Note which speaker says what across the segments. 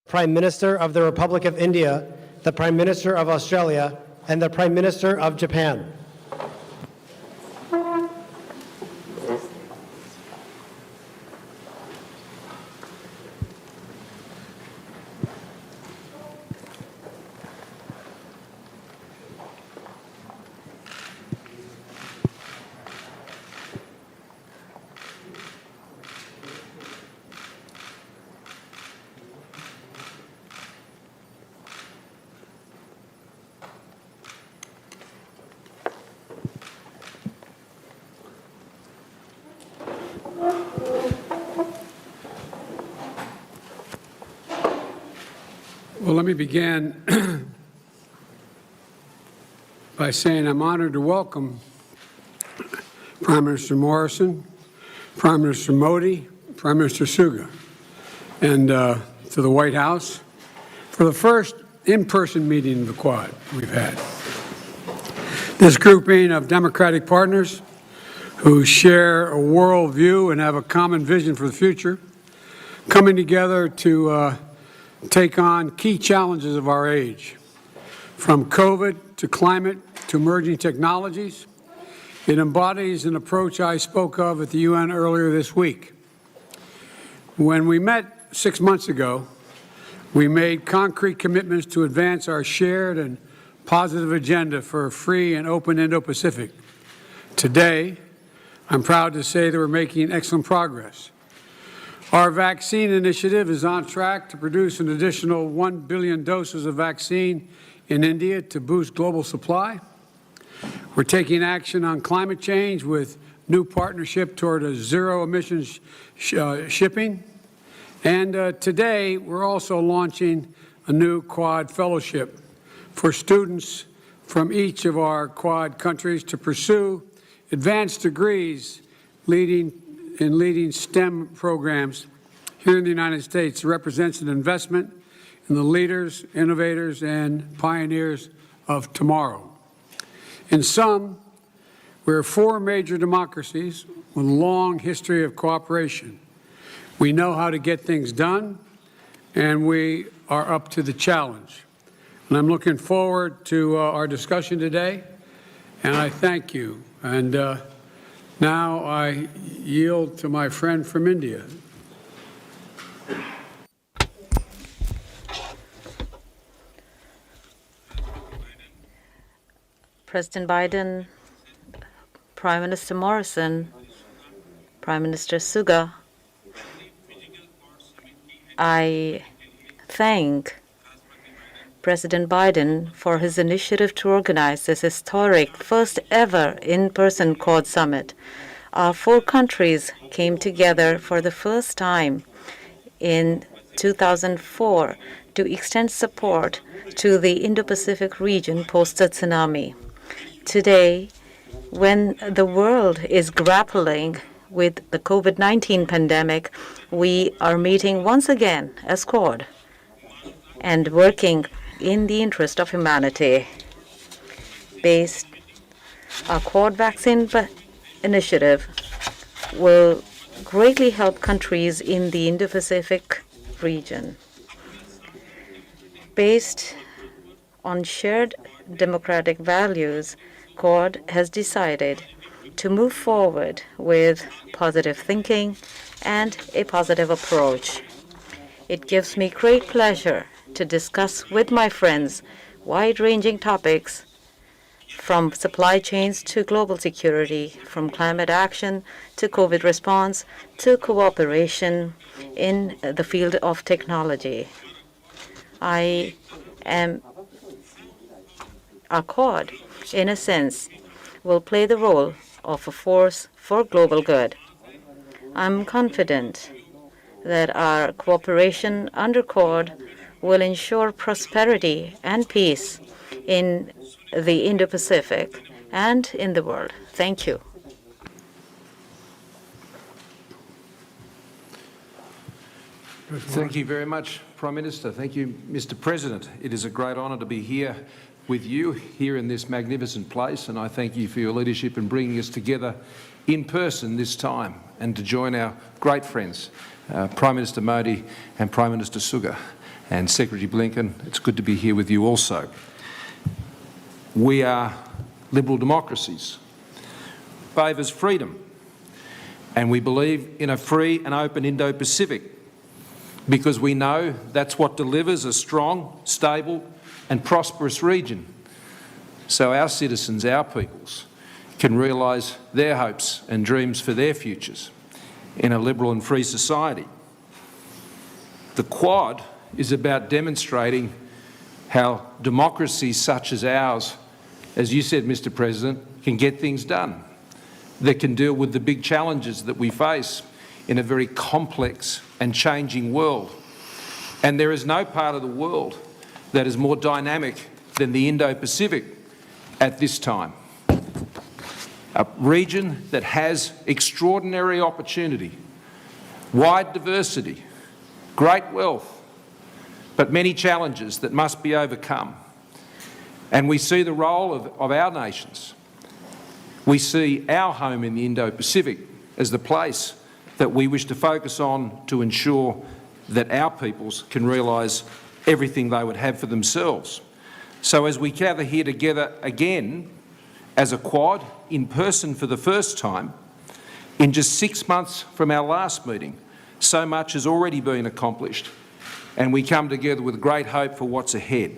Speaker 1: Prime Minister of the Republic of India, the Prime Minister of Australia, and the Prime Minister of Japan.
Speaker 2: Well, let me begin by saying I'm honored to welcome Prime Minister Morrison, Prime Minister Modi, Prime Minister Suga, and to the White House for the first in-person meeting of the Quad we've had. This grouping of democratic partners who share a worldview and have a common vision for the future, coming together to take on key challenges of our age, from COVID to climate to emerging technologies. It embodies an approach I spoke of at the UN earlier this week. When we met 6 months ago, we made concrete commitments to advance our shared and positive agenda for a free and open Indo-Pacific. Today, I'm proud to say that we're making excellent progress. Our vaccine initiative is on track to produce an additional 1 billion doses of vaccine in India to boost global supply. We're taking action on climate change with new partnership toward a zero emissions shipping. And today, we're also launching a new Quad fellowship for students from each of our Quad countries to pursue advanced degrees in leading STEM programs here in the United States. Represents an investment in the leaders, innovators, and pioneers of tomorrow. In sum, we're 4 major democracies with a long history of cooperation. We know how to get things done, and we are up to the challenge. And I'm looking forward to our discussion today, and I thank you. And now I yield to my friend from India.
Speaker 3: President Biden, Prime Minister Morrison, Prime Minister Suga, I thank President Biden for his initiative to organize this historic first ever in-person Quad summit. Our 4 countries came together for the first time in 2004 to extend support to the Indo-Pacific region post the tsunami. Today, when the world is grappling with the COVID-19 pandemic, we are meeting once again as Quad and working in the interest of humanity. Our Quad vaccine initiative will greatly help countries in the Indo-Pacific region. Based on shared democratic values, Quad has decided to move forward with positive thinking and a positive approach. It gives me great pleasure to discuss with my friends wide-ranging topics from supply chains to global security, from climate action to COVID response to cooperation in the field of technology. Our Quad, in a sense, will play the role of a force for global good. I'm confident that our cooperation under Quad will ensure prosperity and peace in the Indo-Pacific and in the world. Thank you.
Speaker 4: Thank you very much, Prime Minister. Thank you, Mr. President. It is a great honour to be here with you here in this magnificent place, and I thank you for your leadership in bringing us together in person this time and to join our great friends, Prime Minister Modi and Prime Minister Suga. And Secretary Blinken, it's good to be here with you also. We are liberal democracies, favours freedom, and we believe in a free and open Indo-Pacific because we know that's what delivers a strong, stable and prosperous region so our citizens, our peoples, can realise their hopes and dreams for their futures in a liberal and free society. The Quad is about demonstrating how democracies such as ours, as you said, Mr. President, can get things done, that can deal with the big challenges that we face in a very complex and changing world. And there is no part of the world that is more dynamic than the Indo-Pacific at this time. A region that has extraordinary opportunity, wide diversity, great wealth, but many challenges that must be overcome. And we see the role of our nations. We see our home in the Indo-Pacific as the place that we wish to focus on to ensure that our peoples can realise everything they would have for themselves. So as we gather here together again as a Quad in person for the first time, in just 6 months from our last meeting, so much has already been accomplished, and we come together with great hope for what's ahead.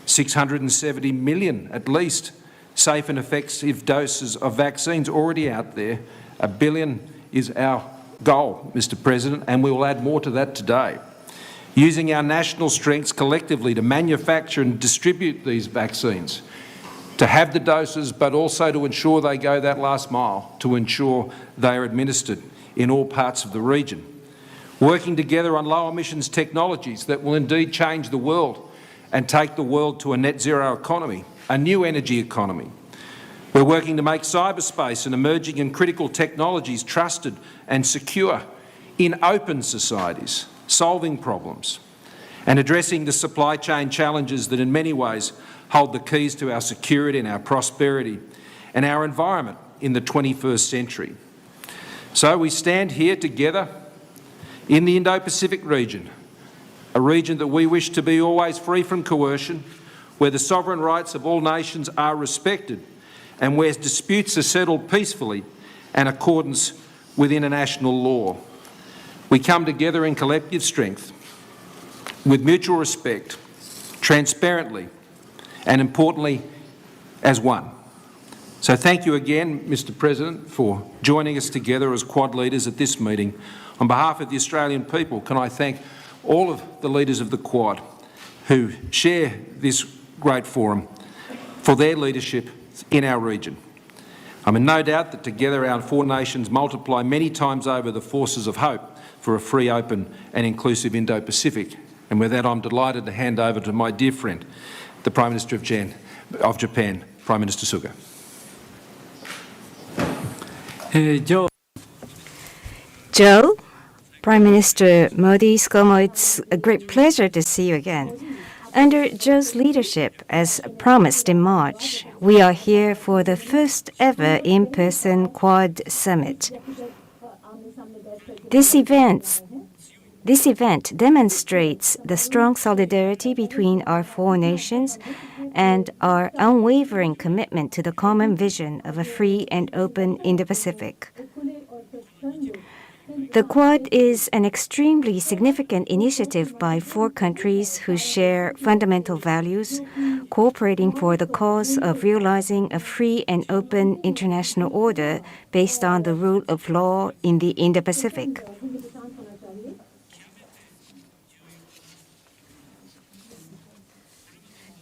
Speaker 4: 670 million, at least, safe and effective doses of vaccines already out there. 1 billion is our goal, Mr. President, and we will add more to that today. Using our national strengths collectively to manufacture and distribute these vaccines, to have the doses, but also to ensure they go that last mile, to ensure they are administered in all parts of the region. Working together on low emissions technologies that will indeed change the world and take the world to a net zero economy, a new energy economy. We're working to make cyberspace and emerging and critical technologies trusted and secure in open societies, solving problems and addressing the supply chain challenges that in many ways hold the keys to our security and our prosperity and our environment in the 21st century. So we stand here together in the Indo-Pacific region, a region that we wish to be always free from coercion, where the sovereign rights of all nations are respected and where disputes are settled peacefully and in accordance with international law. We come together in collective strength, with mutual respect, transparently, and importantly, as one. So thank you again, Mr. President, for joining us together as Quad leaders at this meeting. On behalf of the Australian people, can I thank all of the leaders of the Quad who share this great forum for their leadership in our region. I'm in no doubt that together our four nations multiply many times over the forces of hope for a free, open and inclusive Indo-Pacific. And with that, I'm delighted to hand over to my dear friend, the Prime Minister of Japan, Prime Minister Suga.
Speaker 5: Joe, Prime Minister Modi, ScoMo, it's a great pleasure to see you again. Under Joe's leadership, as promised in March, we are here for the first ever in-person Quad Summit. This event demonstrates the strong solidarity between our four nations and our unwavering commitment to the common vision of a free and open Indo-Pacific. The Quad is an extremely significant initiative by four countries who share fundamental values, cooperating for the cause of realizing a free and open international order based on the rule of law in the Indo-Pacific.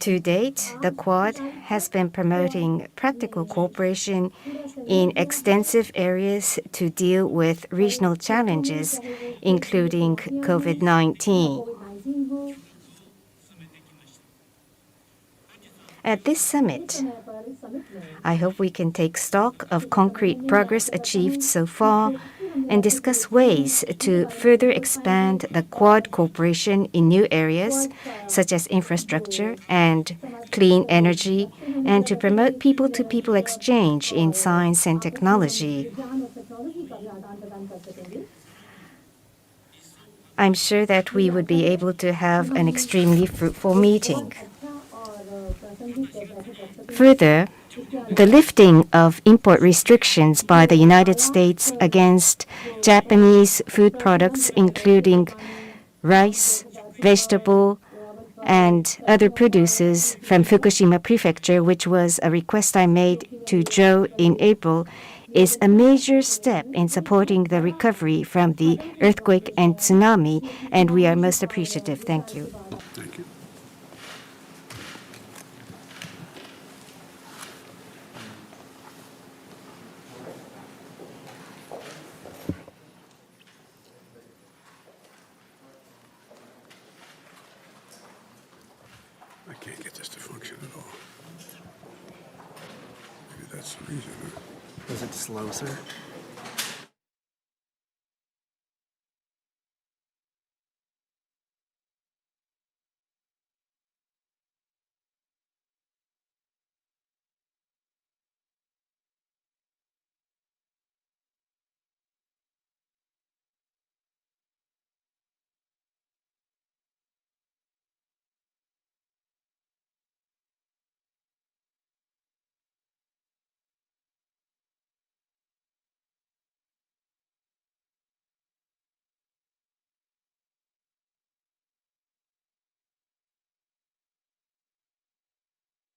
Speaker 5: To date, the Quad has been promoting practical cooperation in extensive areas to deal with regional challenges, including COVID-19. At this summit, I hope we can take stock of concrete progress achieved so far and discuss ways to further expand the Quad cooperation in new areas, such as infrastructure and clean energy, and to promote people-to-people exchange in science and technology. I'm sure that we would be able to have an extremely fruitful meeting. Further, the lifting of import restrictions by the United States against Japanese food products, including rice, vegetable, and other produces from Fukushima Prefecture, which was a request I made to Joe in April, is a major step in supporting the recovery from the earthquake and tsunami, and we are most appreciative. Thank you.
Speaker 2: Thank you. I can't get this to function at all. Maybe that's the reason.
Speaker 6: Was it slow, sir?